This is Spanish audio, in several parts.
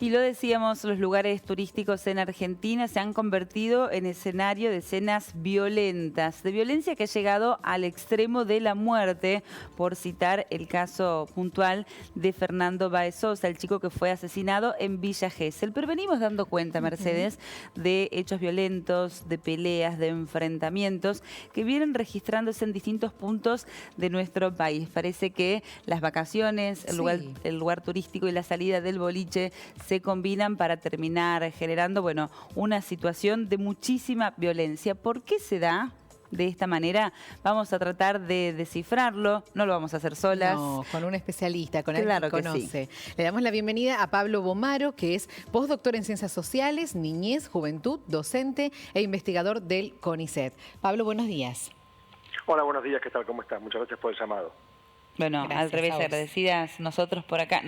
Y lo decíamos, los lugares turísticos en Argentina se han convertido en escenario de escenas violentas, de violencia que ha llegado al extremo de la muerte, por citar el caso puntual de Fernando Báez Sosa, el chico que fue asesinado en Villa Gesell. Pero venimos dando cuenta, Mercedes, de hechos violentos, de peleas, de enfrentamientos que vienen registrándose en distintos puntos de nuestro país. Parece que las vacaciones, el lugar turístico y la salida del boliche se combinan para terminar generando, bueno, una situación de muchísima violencia. ¿Por qué se da de esta manera? Vamos a tratar de descifrarlo, no lo vamos a hacer solas. No, con un especialista, con alguien Claro que que conoce. sí. Le damos la bienvenida a Pablo Bomaro, que es postdoctor en Ciencias Sociales, Niñez, Juventud, docente e investigador del CONICET. Pablo, buenos días. Hola, buenos días, ¿qué tal? ¿Cómo estás? Muchas gracias por el llamado. Bueno, Gracias, al revés, agradecidas nosotras por acá,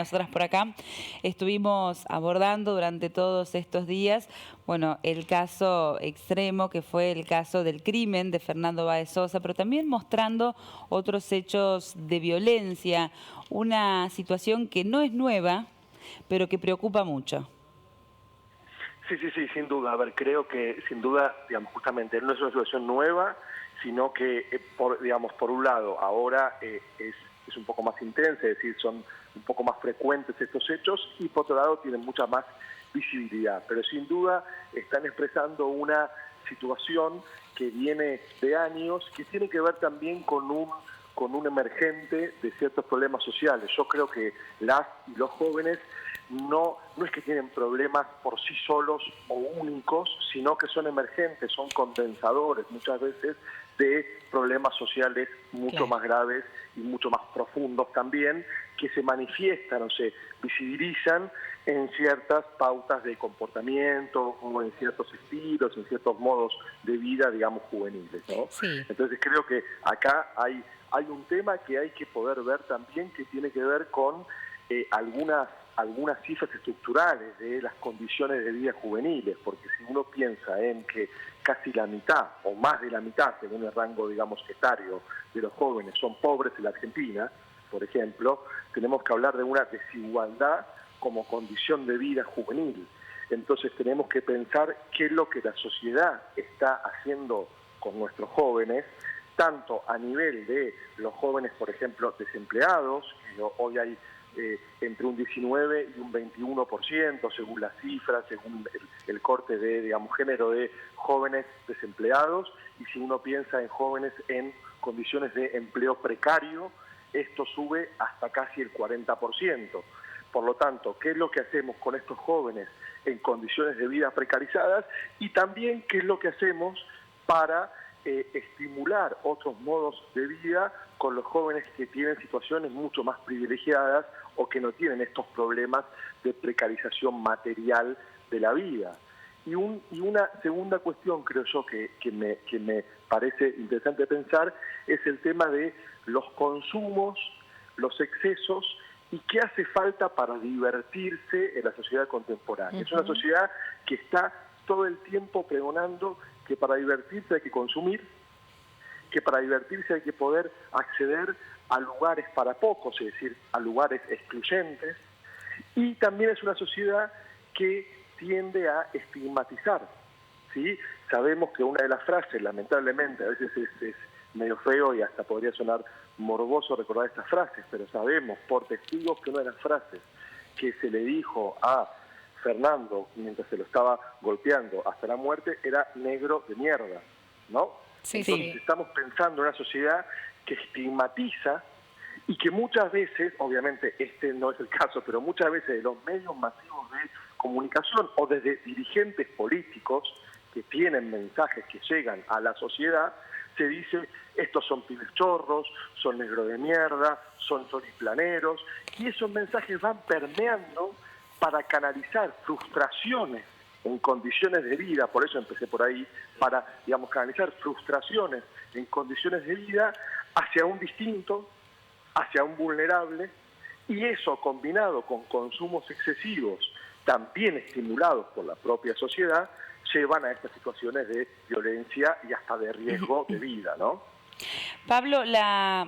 estuvimos abordando durante todos estos días, bueno, el caso extremo que fue el caso del crimen de Fernando Báez Sosa, pero también mostrando otros hechos de violencia, una situación que no es nueva, pero que preocupa mucho. Sí, sin duda. A ver, creo que sin duda, digamos, justamente no es una situación nueva, sino que, por un lado, ahora es un poco más intensa, es decir, son un poco más frecuentes estos hechos y por otro lado tienen mucha más visibilidad. Pero sin duda están expresando una situación que viene de años, que tiene que ver también con un emergente de ciertos problemas sociales. Yo creo que las y los jóvenes no es que tienen problemas por sí solos o únicos, sino que son emergentes, son condensadores muchas veces de problemas sociales mucho más graves y mucho más profundos también, que se manifiestan o se visibilizan en ciertas pautas de comportamiento o en ciertos estilos, en ciertos modos de vida, digamos, juveniles, ¿no? Sí. Entonces creo que acá hay un tema que hay que poder ver también, que tiene que ver con algunas cifras estructurales de las condiciones de vida juveniles, porque si uno piensa en que casi la mitad o más de la mitad, según el rango, digamos, etario de los jóvenes son pobres en la Argentina, por ejemplo, tenemos que hablar de una desigualdad como condición de vida juvenil. Entonces tenemos que pensar qué es lo que la sociedad está haciendo con nuestros jóvenes, tanto a nivel de los jóvenes, por ejemplo, desempleados, que hoy hay entre un 19 y un 21%, según las cifras, según el corte de, digamos, género de jóvenes desempleados, y si uno piensa en jóvenes en condiciones de empleo precario, esto sube hasta casi el 40%. Por lo tanto, ¿qué es lo que hacemos con estos jóvenes en condiciones de vida precarizadas? Y también, ¿qué es lo que hacemos para estimular otros modos de vida con los jóvenes que tienen situaciones mucho más privilegiadas o que no tienen estos problemas de precarización material de la vida? Y una segunda cuestión, creo yo, que me parece interesante pensar, es el tema de los consumos, los excesos y qué hace falta para divertirse en la sociedad contemporánea. Es una sociedad que está todo el tiempo pregonando que para divertirse hay que consumir, que para divertirse hay que poder acceder a lugares para pocos, es decir, a lugares excluyentes, y también es una sociedad que tiende a estigmatizar, ¿sí? Sabemos que una de las frases, lamentablemente, a veces es medio feo y hasta podría sonar morboso recordar estas frases, pero sabemos por testigos que una de las frases que se le dijo a Fernando mientras se lo estaba golpeando hasta la muerte era negro de mierda, ¿no? Sí, Entonces estamos pensando en una sociedad que estigmatiza y que muchas veces, obviamente este no es el caso, pero muchas veces de los medios masivos de comunicación o desde dirigentes políticos que tienen mensajes que llegan a la sociedad, se dice, estos son pibes chorros, son negros de mierda, son choriplaneros, y esos mensajes van permeando para canalizar frustraciones en condiciones de vida, por eso empecé por ahí, para, digamos, canalizar frustraciones en condiciones de vida hacia un distinto, hacia un vulnerable, y eso combinado con consumos excesivos, también estimulados por la propia sociedad, llevan a estas situaciones de violencia y hasta de riesgo de vida, ¿no? Pablo, la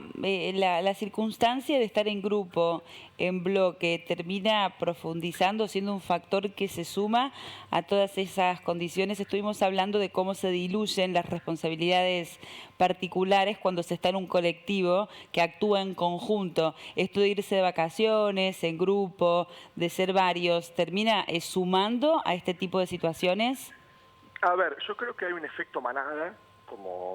circunstancia de estar en grupo, en bloque, termina profundizando, siendo un factor que se suma a todas esas condiciones. Estuvimos hablando de cómo se diluyen las responsabilidades particulares cuando se está en un colectivo que actúa en conjunto. Esto de irse de vacaciones, en grupo, de ser varios, ¿termina sumando a este tipo de situaciones? A ver, yo creo que hay un efecto manada,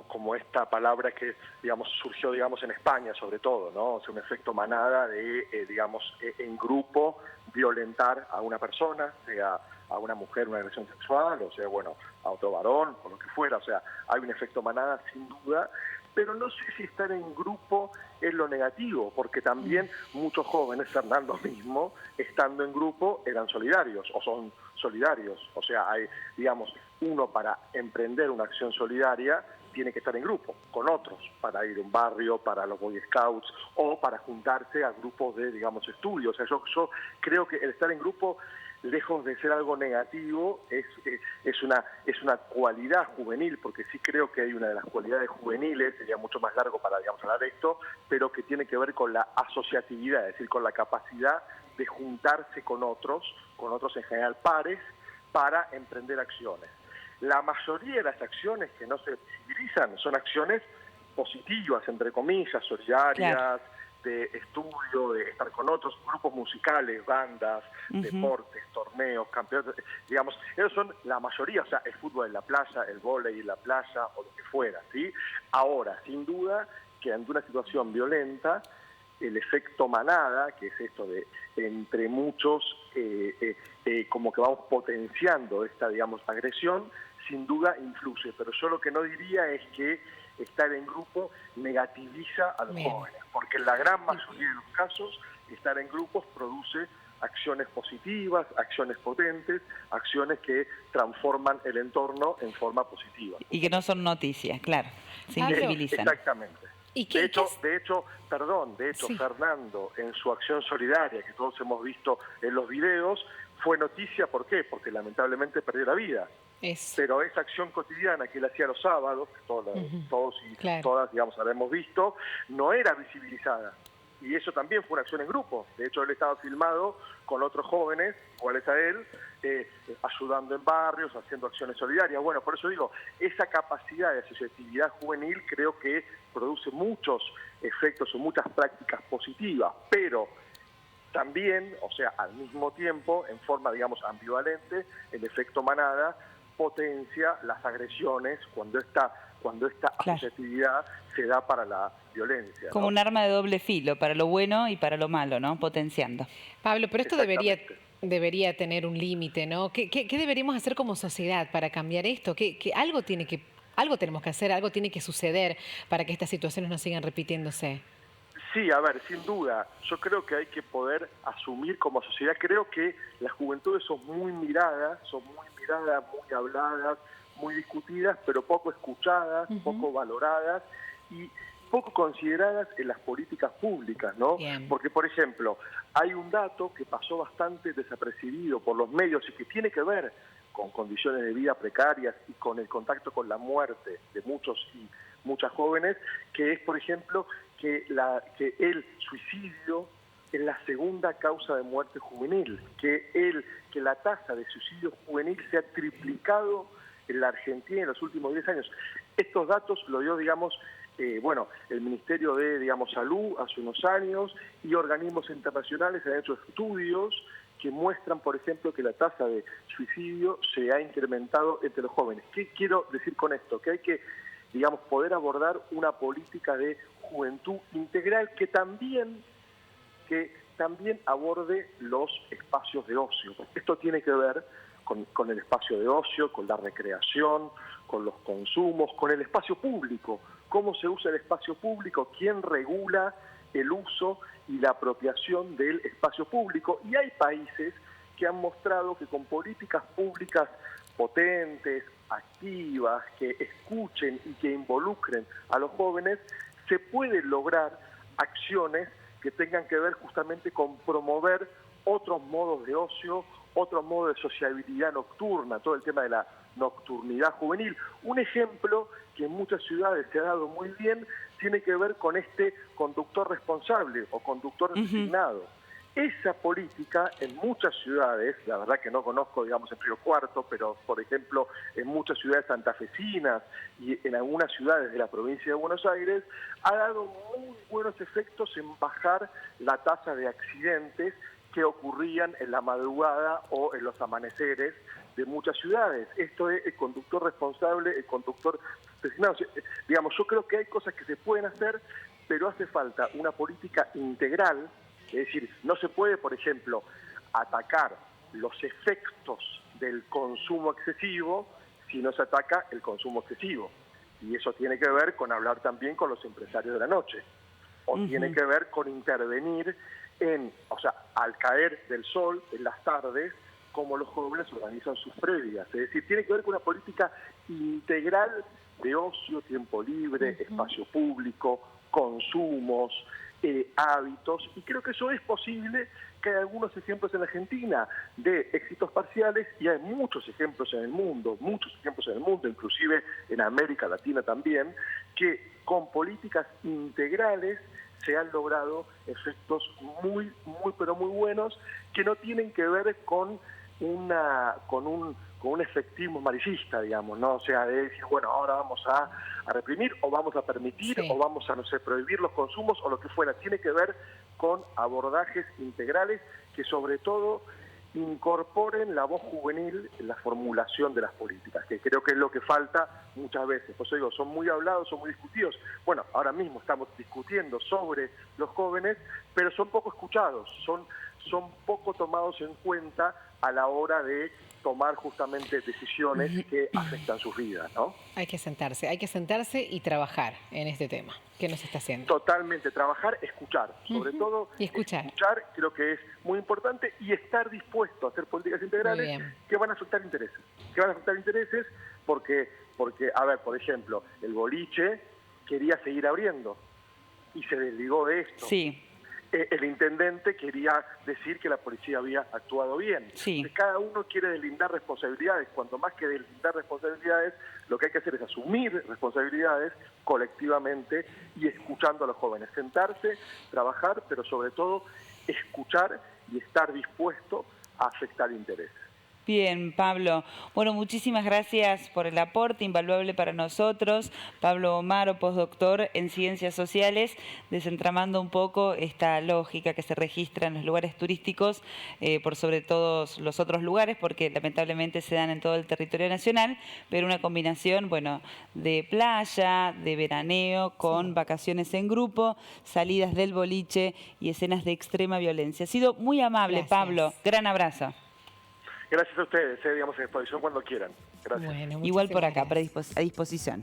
como esta palabra que, digamos, surgió, digamos, en España sobre todo, ¿no? O sea, un efecto manada de, digamos, en grupo violentar a una persona, sea a una mujer una agresión sexual, o sea, bueno, a otro varón, o lo que fuera. O sea, hay un efecto manada sin duda, pero no sé si estar en grupo es lo negativo, porque también muchos jóvenes, Fernando mismo, estando en grupo, eran solidarios, o son solidarios. O sea, hay, digamos, uno para emprender una acción solidaria tiene que estar en grupo, con otros, para ir a un barrio, para los Boy Scouts, o para juntarse a grupos de, digamos, estudio. O sea, yo creo que el estar en grupo, lejos de ser algo negativo, es una cualidad juvenil, porque sí creo que hay una de las cualidades juveniles, sería mucho más largo para, digamos, hablar de esto, pero que tiene que ver con la asociatividad, es decir, con la capacidad de juntarse con otros en general pares, para emprender acciones. La mayoría de las acciones que no se visibilizan son acciones positivas, entre comillas, solidarias, claro, de estudio, de estar con otros, grupos musicales, bandas, deportes, torneos, campeonatos, digamos, esos son la mayoría. O sea, el fútbol en la playa, el vóley en la playa, o lo que fuera, ¿sí? Ahora, sin duda, que ante una situación violenta, el efecto manada, que es esto de entre muchos, como que vamos potenciando esta, digamos, agresión, sin duda influye. Pero yo lo que no diría es que estar en grupo negativiza a los jóvenes, porque en la gran mayoría de los casos estar en grupos produce acciones positivas, acciones potentes, acciones que transforman el entorno en forma positiva. Y que no son noticias, claro, se invisibilizan. Exactamente. ¿Y de hecho, sí, Fernando, en su acción solidaria, que todos hemos visto en los videos, fue noticia. ¿Por qué? Porque lamentablemente perdió la vida. Pero esa acción cotidiana que él hacía los sábados, que todos y todas, digamos, habremos visto, no era visibilizada. Y eso también fue una acción en grupo. De hecho, él estaba filmado con otros jóvenes, iguales a él, ayudando en barrios, haciendo acciones solidarias. Bueno, por eso digo, esa capacidad de asociatividad juvenil creo que produce muchos efectos o muchas prácticas positivas, pero también, o sea, al mismo tiempo, en forma, digamos, ambivalente, el efecto manada potencia las agresiones cuando esta asociatividad se da para la violencia, ¿no? Como un arma de doble filo, para lo bueno y para lo malo, ¿no? Potenciando. Pablo, pero esto debería tener un límite, ¿no? ¿Qué deberíamos hacer como sociedad para cambiar esto? Algo tenemos que hacer, algo tiene que suceder para que estas situaciones no sigan repitiéndose. Sí, a ver, sin duda, yo creo que hay que poder asumir como sociedad. Creo que las juventudes son muy miradas, muy habladas, muy discutidas, pero poco escuchadas, poco valoradas y poco consideradas en las políticas públicas, ¿no? Bien. Porque, por ejemplo, hay un dato que pasó bastante desapercibido por los medios y que tiene que ver con condiciones de vida precarias y con el contacto con la muerte de muchos y muchas jóvenes, que es, por ejemplo, que el suicidio es la segunda causa de muerte juvenil, que la tasa de suicidio juvenil se ha triplicado en la Argentina en los últimos 10 años. Estos datos lo dio, digamos, el Ministerio de, digamos, Salud hace unos años, y organismos internacionales han hecho estudios que muestran, por ejemplo, que la tasa de suicidio se ha incrementado entre los jóvenes. ¿Qué quiero decir con esto? Que hay que, digamos, poder abordar una política de juventud integral que también aborde los espacios de ocio. Esto tiene que ver con el espacio de ocio, con la recreación, con los consumos, con el espacio público. ¿Cómo se usa el espacio público? ¿Quién regula el uso y la apropiación del espacio público? Y hay países que han mostrado que con políticas públicas potentes, activas, que escuchen y que involucren a los jóvenes, se pueden lograr acciones que tengan que ver justamente con promover otros modos de ocio, otros modos de sociabilidad nocturna, todo el tema de la nocturnidad juvenil. Un ejemplo que en muchas ciudades se ha dado muy bien tiene que ver con este conductor responsable o conductor designado. Esa política en muchas ciudades, la verdad que no conozco, digamos, en Río Cuarto, pero por ejemplo en muchas ciudades santafesinas y en algunas ciudades de la provincia de Buenos Aires, ha dado muy buenos efectos en bajar la tasa de accidentes que ocurrían en la madrugada o en los amaneceres de muchas ciudades. Esto es el conductor responsable, el conductor designado. Digamos, yo creo que hay cosas que se pueden hacer, pero hace falta una política integral. Es decir, no se puede, por ejemplo, atacar los efectos del consumo excesivo si no se ataca el consumo excesivo. Y eso tiene que ver con hablar también con los empresarios de la noche. O tiene que ver con intervenir al caer del sol, en las tardes, como los jóvenes organizan sus previas. Es decir, tiene que ver con una política integral de ocio, tiempo libre, espacio público, consumos, hábitos, y creo que eso es posible, que hay algunos ejemplos en Argentina de éxitos parciales y hay muchos ejemplos en el mundo, inclusive en América Latina también, que con políticas integrales se han logrado efectos muy buenos que no tienen que ver con un efectismo amarillista, digamos, ¿no? O sea, de decir, bueno, ahora vamos a reprimir o vamos a permitir o vamos a, no sé, prohibir los consumos o lo que fuera. Tiene que ver con abordajes integrales que sobre todo incorporen la voz juvenil en la formulación de las políticas, que creo que es lo que falta muchas veces. Por eso digo, son muy hablados, son muy discutidos. Bueno, ahora mismo estamos discutiendo sobre los jóvenes, pero son poco escuchados, son poco tomados en cuenta a la hora de tomar justamente decisiones que afectan sus vidas, ¿no? Hay que sentarse y trabajar en este tema. ¿Qué nos está haciendo? Totalmente, trabajar, escuchar, sobre todo y escuchar creo que es muy importante y estar dispuesto a hacer políticas integrales que van a afectar intereses, porque, a ver, por ejemplo, el boliche quería seguir abriendo y se desligó de esto. Sí. El intendente quería decir que la policía había actuado bien. Sí. Cada uno quiere deslindar responsabilidades. Cuanto más que deslindar responsabilidades, lo que hay que hacer es asumir responsabilidades colectivamente y escuchando a los jóvenes. Sentarse, trabajar, pero sobre todo escuchar y estar dispuesto a afectar intereses. Bien, Pablo. Bueno, muchísimas gracias por el aporte invaluable para nosotros. Pablo Omaro, postdoctor en Ciencias Sociales, desentramando un poco esta lógica que se registra en los lugares turísticos por sobre todos los otros lugares, porque lamentablemente se dan en todo el territorio nacional, pero una combinación, bueno, de playa, de veraneo, con vacaciones en grupo, salidas del boliche y escenas de extrema violencia. Ha sido muy amable, Pablo. Gran abrazo. Gracias a ustedes, digamos, a disposición cuando quieran. Gracias. Bueno, igual por acá, a disposición.